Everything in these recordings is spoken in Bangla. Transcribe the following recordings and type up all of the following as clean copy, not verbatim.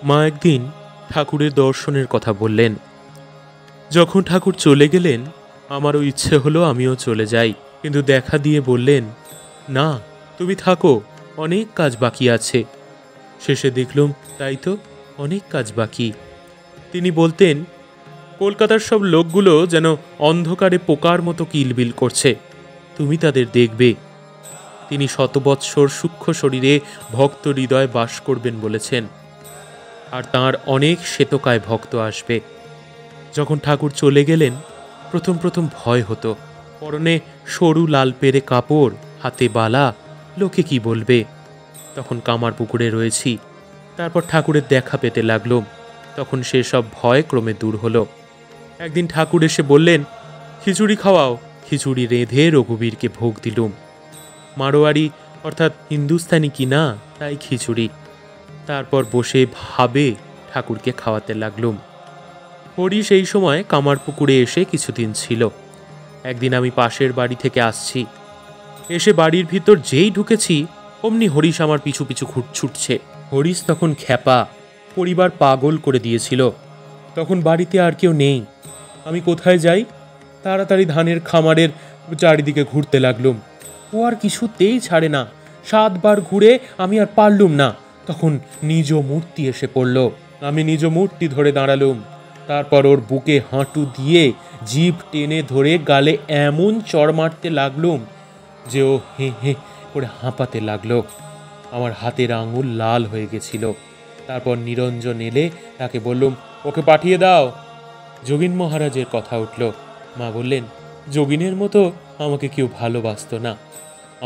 মা একদিন ঠাকুরের দর্শনের কথা বললেন। যখন ঠাকুর চলে গেলেন আমারও ইচ্ছে হলো আমিও চলে যাই, কিন্তু দেখা দিয়ে বললেন, না, তুমি থাকো, অনেক কাজ বাকি আছে। শেষে দেখলুম তাই তো, অনেক কাজ বাকি। তিনি বলতেন, কলকাতার সব লোকগুলো যেন অন্ধকারে পোকার মতো কিলবিল করছে, তুমি তাদের দেখবে। তিনি শতবৎসর সূক্ষ্ম শরীরে ভক্ত হৃদয় বাস করবেন বলেছেন, আর তাঁর অনেক শ্বেতকায় ভক্ত আসবে। যখন ঠাকুর চলে গেলেন প্রথম প্রথম ভয় হতো। পরনে সরু লাল পেরে কাপড়, হাতে বালা, লোকে কি বলবে। তখন কামার পুকুরে রয়েছি। তারপর ঠাকুরের দেখা পেতে লাগলুম। তখন সেসব ভয় ক্রমে দূর হলো। একদিন ঠাকুর এসে বললেন, খিচুড়ি খাওয়াও। খিচুড়ি রেঁধে রঘুবীরকে ভোগ দিলুম। মারোয়ারি অর্থাৎ হিন্দুস্তানি কিনা, তাই খিচুড়ি। তারপর বসে ভাবে ঠাকুরকে খাওয়াতে লাগলুম। হরি সেই সময় কামার পুকুরে এসে কিছুদিন ছিল। একদিন আমি পাশের বাড়ি থেকে আসছি, এসে বাড়ির ভিতর যেই ঢুকেছি অমনি হরিশ আমার পিছু পিছু ছুটছে। হরিশ তখন খ্যাপা, পরিবার পাগল করে দিয়েছিল। তখন বাড়িতে আর কেউ নেই। আমি কোথায় যাই, তাড়াতাড়ি ধানের খামারের চারিদিকে ঘুরতে লাগলুম। ও আর কিছুতেই ছাড়ে না। 7 বার ঘুরে আমি আর পারলুম না। তখন নিজ মূর্তি এসে পড়ল। আমি নিজ মূর্তি ধরে দাঁড়ালুম। তারপর ওর বুকে হাঁটু দিয়ে জিভ টেনে ধরে গালে এমন চড় মারতে লাগলুম যে ও হে হে করে হাঁপাতে লাগলো। আমার হাতের আঙুল লাল হয়ে গেছিল। তারপর নিরঞ্জন এলে তাকে বললুম, ওকে পাঠিয়ে দাও। যোগিন মহারাজের কথা উঠল। মা বললেন, যোগিনের মতো আমাকে কেউ ভালোবাসত না।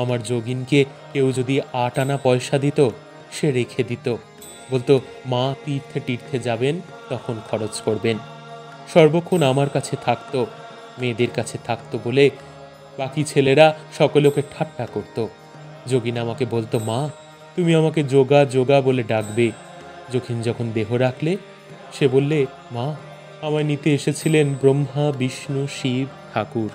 আমার যোগিনকে কেউ যদি 8 আনা পয়সা দিত, সে রেখে দিত। বলতো, মা তীর্থে তীর্থে যাবেন, তখন খরচ করবেন। সর্বক্ষণ আমার কাছে থাকতো, মেয়েদের কাছে থাকতো বলে বাকি ছেলেরা সকলে ওকে ঠাট্টা করত। যোগিন আমাকে বলতো, মা তুমি আমাকে যোগা যোগা বলে ডাকবে। যখন যখন দেহ রাখলে সে বললে, মা আমায় নিতে এসেছিলেন ব্রহ্মা বিষ্ণু শিব ঠাকুর।